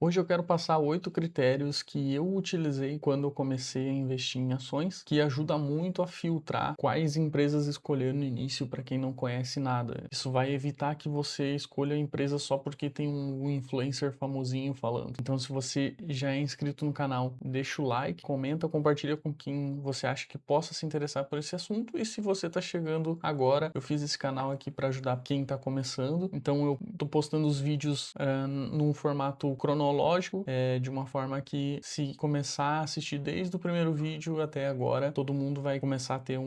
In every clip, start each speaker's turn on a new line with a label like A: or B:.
A: Hoje eu quero passar 8 critérios que eu utilizei quando eu comecei a investir em ações, que ajuda muito a filtrar quais empresas escolher no início para quem não conhece nada. Isso vai evitar que você escolha a empresa só porque tem um influencer famosinho falando. Então, se você já é inscrito no canal, deixa o like, comenta, compartilha com quem você acha que possa se interessar por esse assunto. E se você está chegando agora, eu fiz esse canal aqui para ajudar quem está começando. Então, eu tô postando os vídeos num formato cronológico, de uma forma que se começar a assistir desde o primeiro vídeo até agora, todo mundo vai começar a ter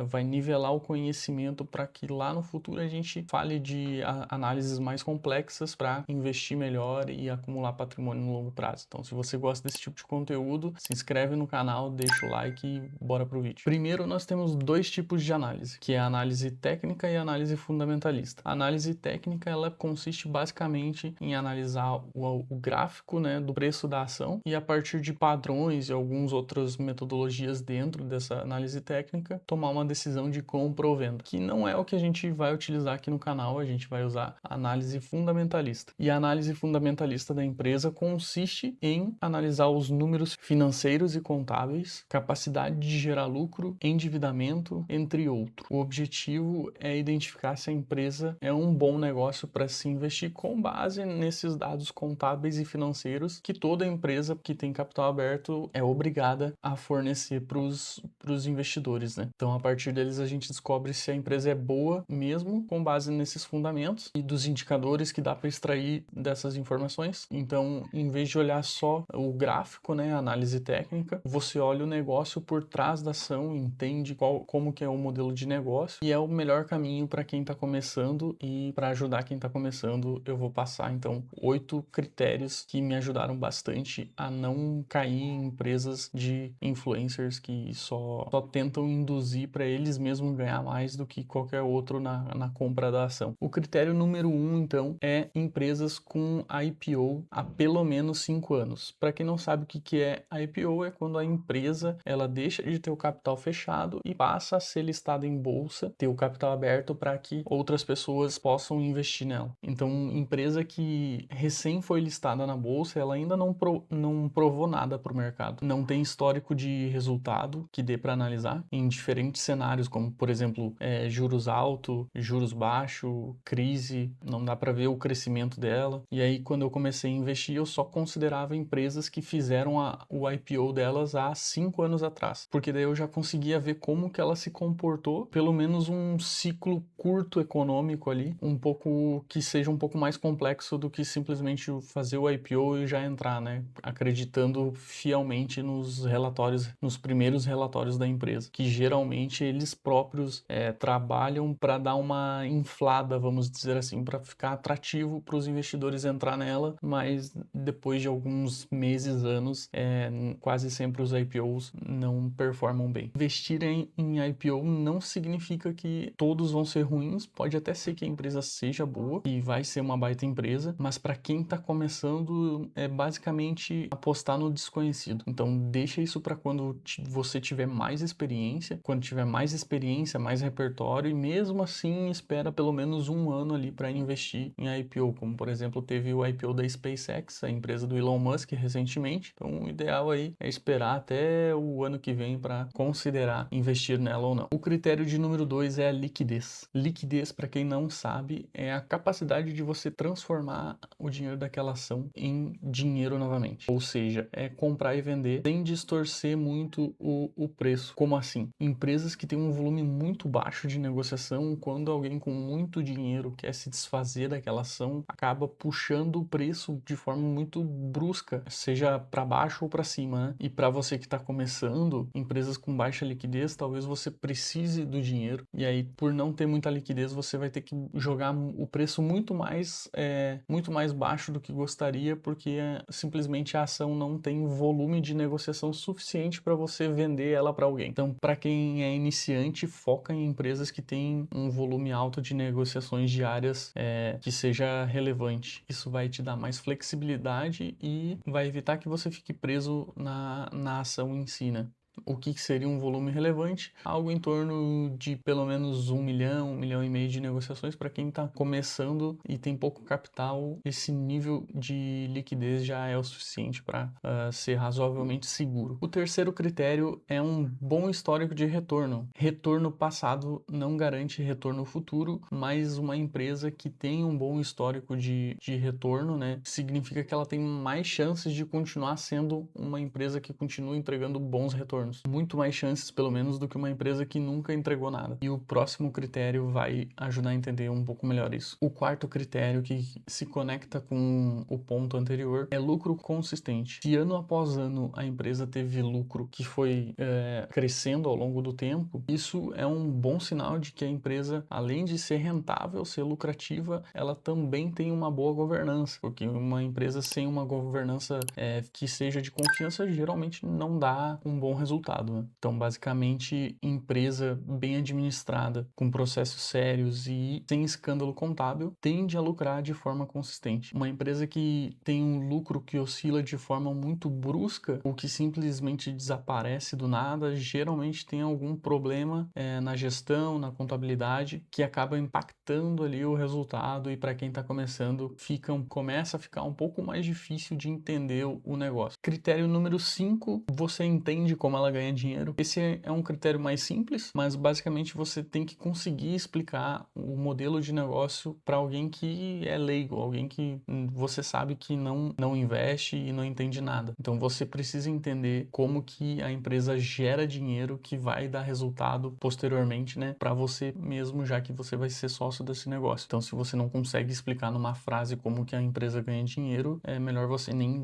A: vai nivelar o conhecimento para que lá no futuro a gente fale de análises mais complexas para investir melhor e acumular patrimônio no longo prazo. Então, se você gosta desse tipo de conteúdo, se inscreve no canal, deixa o like e bora pro vídeo. Primeiro, nós temos dois tipos de análise, que é a análise técnica e a análise fundamentalista. A análise técnica, ela consiste basicamente em analisar o gráfico, né, do preço da ação e a partir de padrões e algumas outras metodologias dentro dessa análise técnica, tomar uma decisão de compra ou venda, que não é o que a gente vai utilizar aqui no canal. A gente vai usar a análise fundamentalista. E a análise fundamentalista da empresa consiste em analisar os números financeiros e contábeis, capacidade de gerar lucro, endividamento, entre outros. O objetivo é identificar se a empresa é um bom negócio para se investir com base nesses dados contábeis e financeiros que toda empresa que tem capital aberto é obrigada a fornecer para os investidores, né? Então, a partir deles, a gente descobre se a empresa é boa mesmo com base nesses fundamentos e dos indicadores que dá para extrair dessas informações. Então, em vez de olhar só o gráfico, né, a análise técnica, você olha o negócio por trás da ação, entende como que é o modelo de negócio e é o melhor caminho para quem está começando. E para ajudar quem está começando, eu vou passar então 8 critérios que me ajudaram bastante a não cair em empresas de influencers que só tentam induzir para eles mesmos ganhar mais do que qualquer outro na compra da ação. O critério número 1, então, é empresas com IPO há pelo menos 5 anos. Para quem não sabe o que é IPO, é quando a empresa ela deixa de ter o capital fechado e passa a ser listada em bolsa, ter o capital aberto para que outras pessoas possam investir nela. Então, empresa que recém foi listada na bolsa, ela ainda não provou nada para o mercado. Não tem histórico de resultado que dê para analisar em diferentes cenários, como, por exemplo, juros altos, juros baixos, crise, não dá para ver o crescimento dela. E aí, quando eu comecei a investir, eu só considerava empresas que fizeram o IPO delas há 5 anos atrás, porque daí eu já conseguia ver como que ela se comportou, pelo menos um ciclo curto econômico ali, que seja um pouco mais complexo do que simplesmente fazer o IPO e já entrar, né? Acreditando fielmente nos primeiros relatórios da empresa, que geralmente eles próprios trabalham para dar uma inflada, vamos dizer assim, para ficar atrativo para os investidores entrar nela, mas depois de alguns meses, anos, quase sempre os IPOs não performam bem. Investir em IPO não significa que todos vão ser ruins, pode até ser que a empresa seja boa e vai ser uma baita empresa, mas para quem está começando é basicamente apostar no desconhecido. Então deixa isso para quando você tiver mais experiência, mais repertório, e mesmo assim espera pelo menos um ano ali para investir em IPO, como por exemplo teve o IPO da SpaceX, a empresa do Elon Musk, recentemente. Então o ideal aí é esperar até o ano que vem para considerar investir nela ou não. O critério de número 2 é a liquidez. Liquidez, para quem não sabe, é a capacidade de você transformar o dinheiro daquela ação em dinheiro novamente. Ou seja, é comprar e vender sem distorcer muito o preço. Como assim? Empresas que têm um volume muito baixo de negociação, quando alguém com muito dinheiro quer se desfazer daquela ação, acaba puxando o preço de forma muito brusca, seja para baixo ou para cima, né? E para você que está começando, empresas com baixa liquidez, talvez você precise do dinheiro, e aí por não ter muita liquidez, você vai ter que jogar o preço muito mais baixo do que gostaria, porque simplesmente a ação não tem volume de negociação suficiente para você vender ela para alguém. Então, para quem é iniciante, foca em empresas que têm um volume alto de negociações diárias que seja relevante. Isso vai te dar mais flexibilidade e vai evitar que você fique preso na ação em si, né? O que seria um volume relevante? Algo em torno de pelo menos 1 milhão de negociações para quem está começando e tem pouco capital. Esse nível de liquidez já é o suficiente para ser razoavelmente seguro. O terceiro critério é um bom histórico de retorno. Retorno passado não garante retorno futuro, mas uma empresa que tem um bom histórico de retorno, né, significa que ela tem mais chances de continuar sendo uma empresa que continua entregando bons retornos. Muito mais chances, pelo menos, do que uma empresa que nunca entregou nada. E o próximo critério vai ajudar a entender um pouco melhor isso. O quarto critério, que se conecta com o ponto anterior, é lucro consistente. Se ano após ano a empresa teve lucro que foi crescendo ao longo do tempo, isso é um bom sinal de que a empresa, além de ser rentável, ser lucrativa, ela também tem uma boa governança, porque uma empresa sem uma governança que seja de confiança geralmente não dá um bom resultado. Né? Então, basicamente, empresa bem administrada, com processos sérios e sem escândalo contábil, tende a lucrar de forma consistente. Uma empresa que tem um lucro que oscila de forma muito brusca, ou que simplesmente desaparece do nada, geralmente tem algum problema na gestão, na contabilidade, que acaba impactando ali o resultado, e para quem está começando, começa a ficar um pouco mais difícil de entender o negócio. Critério número 5, você entende como ela ganha dinheiro. Esse é um critério mais simples, mas basicamente você tem que conseguir explicar o modelo de negócio para alguém que é leigo, alguém que você sabe que não investe e não entende nada. Então você precisa entender como que a empresa gera dinheiro que vai dar resultado posteriormente, né, para você mesmo, já que você vai ser sócio desse negócio. Então, se você não consegue explicar numa frase como que a empresa ganha dinheiro, é melhor você nem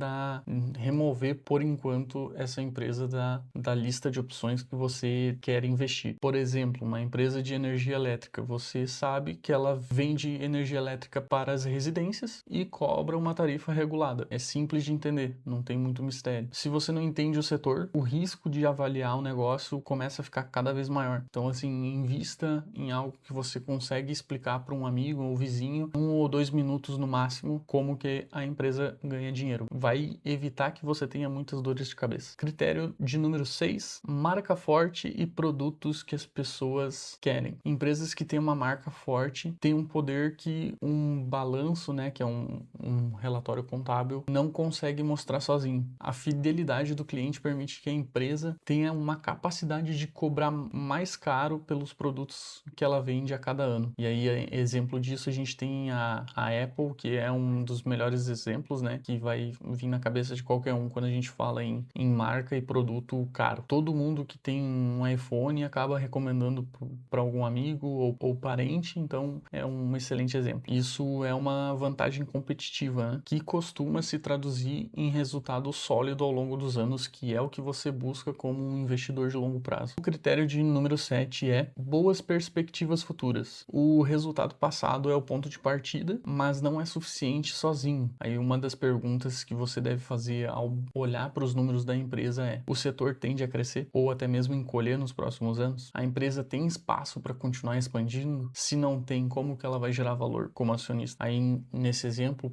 A: remover por enquanto essa empresa da lista de opções que você quer investir. Por exemplo, uma empresa de energia elétrica, você sabe que ela vende energia elétrica para as residências e cobra uma tarifa regulada. É simples de entender, não tem muito mistério. Se você não entende o setor, o risco de avaliar o negócio começa a ficar cada vez maior. Então, assim, invista em algo que você consegue explicar para um amigo ou vizinho, 1 ou 2 minutos no máximo, como que a empresa ganha dinheiro. Vai evitar que você tenha muitas dores de cabeça. Critério de número 6, marca forte e produtos que as pessoas querem. Empresas que têm uma marca forte têm um poder que um balanço, né, que é um relatório contábil, não consegue mostrar sozinho. A fidelidade do cliente permite que a empresa tenha uma capacidade de cobrar mais caro pelos produtos que ela vende a cada ano. E aí, exemplo disso, a gente tem a Apple, que é um dos melhores exemplos, né, que vai vir na cabeça de qualquer um quando a gente fala em marca e produto caro. Todo mundo que tem um iPhone acaba recomendando para algum amigo ou parente, então é um excelente exemplo. Isso é uma vantagem competitiva, né, que costuma se traduzir em resultado sólido ao longo dos anos, que é o que você busca como um investidor de longo prazo. O critério de número 7 é boas perspectivas futuras. O resultado passado é o ponto de partida, mas não é suficiente sozinho. Aí uma das perguntas que você deve fazer ao olhar para os números da empresa é: o setor tende a crescer ou até mesmo encolher nos próximos anos? A empresa tem espaço para continuar expandindo? Se não tem, como que ela vai gerar valor como acionista? Aí nesse exemplo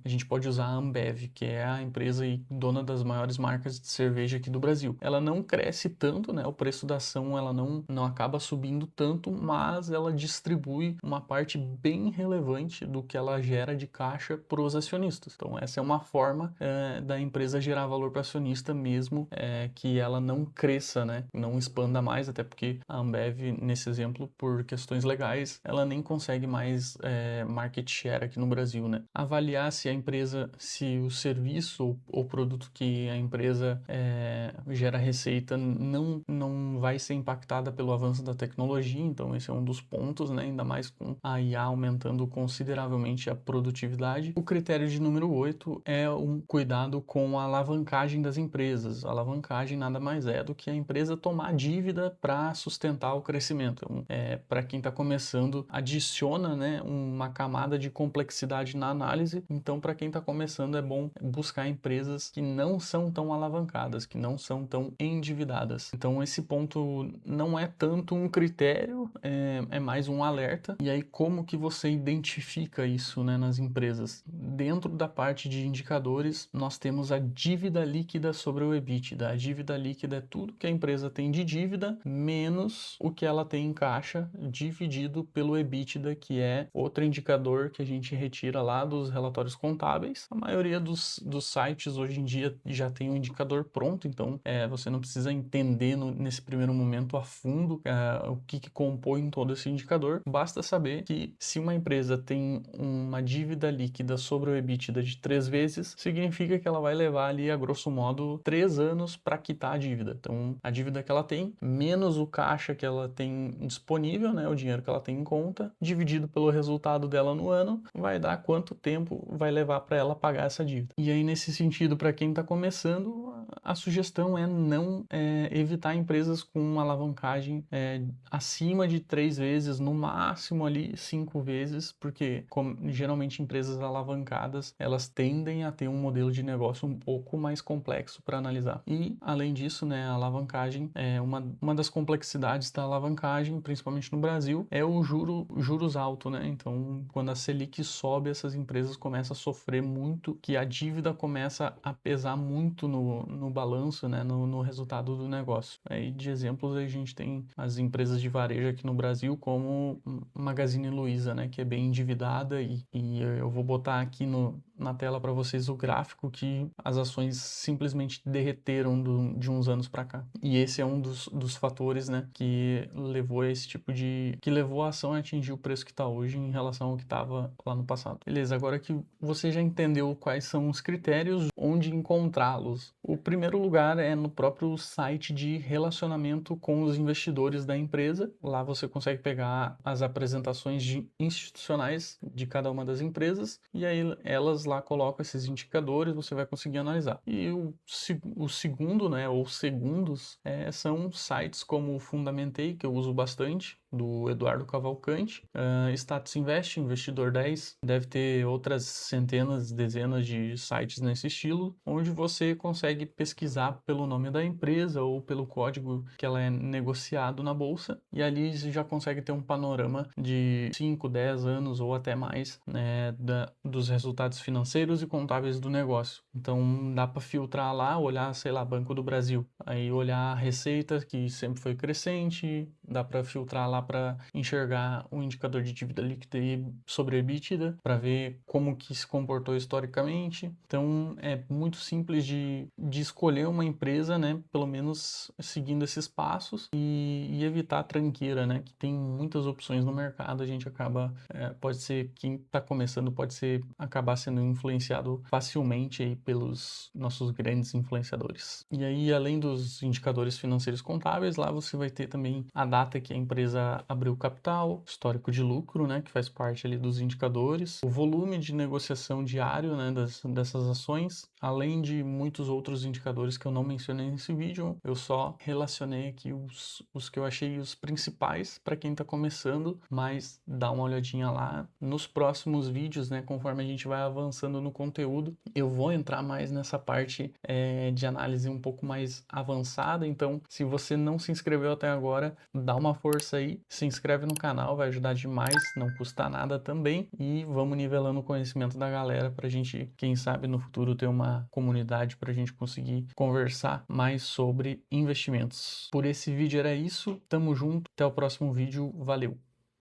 A: a gente pode usar a Ambev, que é a empresa e dona das maiores marcas de cerveja aqui do Brasil. Ela não cresce tanto, né? O preço da ação ela não acaba subindo tanto, mas ela distribui uma parte bem relevante do que ela gera de caixa para os acionistas. Então essa é uma forma da empresa gerar valor para acionista mesmo que ela não cresça, né? Não expanda mais, até porque a Ambev, nesse exemplo, por questões legais, ela nem consegue mais market share aqui no Brasil, né? Avaliar se a empresa, se o serviço ou produto que a empresa gera receita não vai ser impactada pelo avanço da tecnologia, então esse é um dos pontos, né? Ainda mais com a IA aumentando consideravelmente a produtividade. O critério de número 8 é um cuidado com a alavancagem das empresas. A alavancagem nada mais é do que a empresa tomar dívida para sustentar o crescimento. Então, para quem está começando, adiciona, né, uma camada de complexidade na análise. Então, para quem está começando, é bom buscar empresas que não são tão alavancadas, que não são tão endividadas. Então, esse ponto não é tanto um critério, é mais um alerta. E aí, como que você identifica isso, né, nas empresas? Dentro da parte de indicadores, nós temos a dívida líquida sobre o EBITDA. A dívida líquida líquida é tudo que a empresa tem de dívida menos o que ela tem em caixa, dividido pelo EBITDA, que é outro indicador que a gente retira lá dos relatórios contábeis. A maioria dos sites hoje em dia já tem um indicador pronto, então você não precisa entender nesse primeiro momento a fundo o que compõe todo esse indicador. Basta saber que se uma empresa tem uma dívida líquida sobre o EBITDA de 3 vezes, significa que ela vai levar ali, a grosso modo, 3 anos para quitar a dívida. Então, a dívida que ela tem, menos o caixa que ela tem disponível, né, o dinheiro que ela tem em conta, dividido pelo resultado dela no ano, vai dar quanto tempo vai levar para ela pagar essa dívida. E aí, nesse sentido, para quem está começando, a sugestão é não evitar empresas com uma alavancagem acima de 3 vezes, no máximo ali 5 vezes, porque geralmente empresas alavancadas, elas tendem a ter um modelo de negócio um pouco mais complexo para analisar. E, além disso, né, a alavancagem, uma das complexidades da alavancagem, principalmente no Brasil, é o juros alto, né? Então, quando a Selic sobe, essas empresas começam a sofrer muito, que a dívida começa a pesar muito no balanço, né, no resultado do negócio. Aí, de exemplos, a gente tem as empresas de varejo aqui no Brasil, como Magazine Luiza, né, que é bem endividada, e eu vou botar aqui na tela para vocês o gráfico que as ações simplesmente derreteram de uns anos para cá. E esse é um dos fatores, né, que levou a esse tipo que levou a ação a atingir o preço que está hoje em relação ao que estava lá no passado. Beleza, agora que você já entendeu quais são os critérios, onde encontrá-los. O primeiro lugar é no próprio site de relacionamento com os investidores da empresa. Lá você consegue pegar as apresentações institucionais de cada uma das empresas, e aí elas lá colocam esses indicadores, você vai conseguir analisar. E o segundo, né, ou segundos, são sites como o Fundamentei, que eu uso bastante, do Eduardo Cavalcante, Status Invest, Investidor 10, deve ter outras centenas, dezenas de sites nesse estilo, onde você consegue pesquisar pelo nome da empresa ou pelo código que ela é negociado na bolsa, e ali você já consegue ter um panorama de 5, 10 anos ou até mais, né, dos resultados financeiros e contábeis do negócio. Então dá para filtrar lá, olhar, sei lá, Banco do Brasil, aí olhar a receita, que sempre foi crescente, dá para filtrar lá para enxergar o indicador de dívida líquida e sobre EBITDA, para ver como que se comportou historicamente. Então é muito simples de escolher uma empresa, né, pelo menos seguindo esses passos, e evitar a tranqueira, né, que tem muitas opções no mercado. A gente acaba, pode ser, quem está começando acabar sendo influenciado facilmente aí pelos nossos grandes influenciadores. E aí, além dos indicadores financeiros contábeis, lá você vai ter também a data que a empresa abriu capital, histórico de lucro, né, que faz parte ali dos indicadores, o volume de negociação diário, né, dessas ações, além de muitos outros indicadores que eu não mencionei nesse vídeo. Eu só relacionei aqui os que eu achei os principais para quem está começando, mas dá uma olhadinha lá. Nos próximos vídeos, né, conforme a gente vai avançando no conteúdo, eu vou entrar mais nessa parte de análise um pouco mais avançada. Então, se você não se inscreveu até agora, dá uma força aí, se inscreve no canal, vai ajudar demais, não custa nada também, e vamos nivelando o conhecimento da galera pra gente, quem sabe no futuro, ter uma comunidade pra gente conseguir conversar mais sobre investimentos. Por esse vídeo era isso, tamo junto, até o próximo vídeo, valeu!